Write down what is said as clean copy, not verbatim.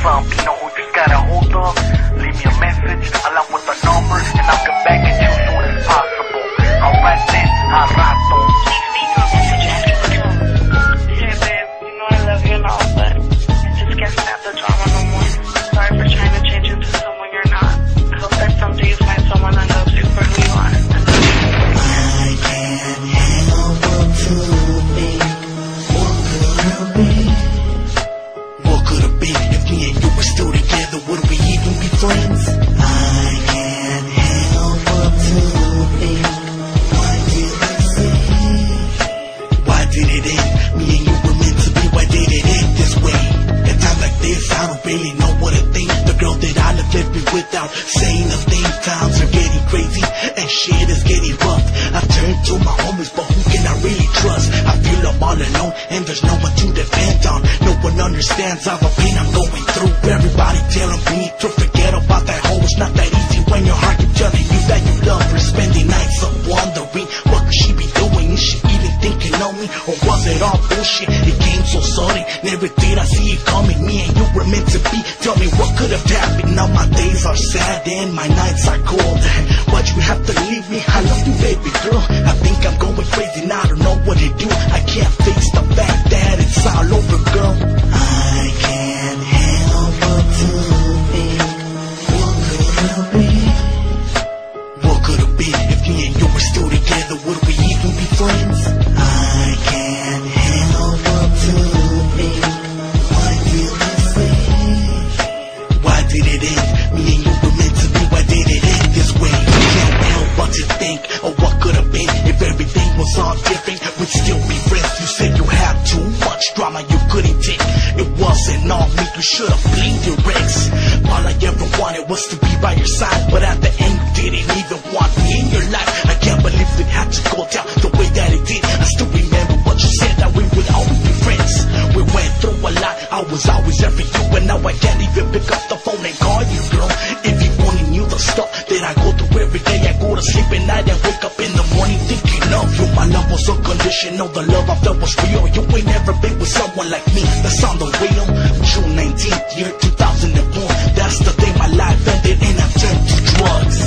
what's up? You know who you just gotta hold up? Leave me a message along with the number, and I'll get back at you as soon as possible. Alright then, al rato. Leave me a message after the tone. Hey babe, you know I love you and all, but I just can't stand the drama no more. Sorry for trying to change into someone you're not. I hope that someday you find someone that loves you for who you are. I love you. I can't help but to think, what could have been? What could have been if me and you were still together? Would we even be friends? I can't help but to think, why did it say? Why did it end? Me and you were meant to be, why did it end this way? At times like this, I don't really know what to think. The girl that I left left me without saying a thing. Times are getting crazy and shit is getting rough. I turn to my homies, but who can I really trust? I feel I'm all alone and there's no one to depend on. No one understands all the pain I'm going through. Everybody telling me to forget about that hoe. It's not that easy when your heart keeps telling you that you love her. Spending nights up wondering, what could she be doing? Is she even thinking of me? Or was it all bullshit? It came so sudden, never did I see it coming. Me and you were meant to be. Tell me what could have happened. Now my days are sad and my nights are cold. Why'd you have to leave me? I love you, baby girl. I think I'm going crazy now, I don't know what to do. I can't face the fact that it's all over, girl. I can't help but to think, what could have been? What could have been if me and you were still together? Would we even be friends? I can't help but to think, why did it say? Why did it end? Me and you were meant to be, why did it end this way? Can't help but to think of what could have been if everything was all different. We'd still be friends. You said you had too much drama you couldn't take. It wasn't all me, you should've blamed your ex. All I ever wanted was to be by your side, but at the end you didn't even want me in your life. I can't believe it had to go down the way that it did. I still remember what you said, that we would always be friends. We went through a lot, I was always there for you, and now I can't even pick up the phone and call you, girl. If you only knew the stuff that I go through every day, I go to sleep at night and wake up in the morning thinking of you. My love was unconditional, the love I felt was real. You ain't never been with someone like me, that's on the wheel. June 19th, year 2001, that's the day my life ended and I turned to drugs.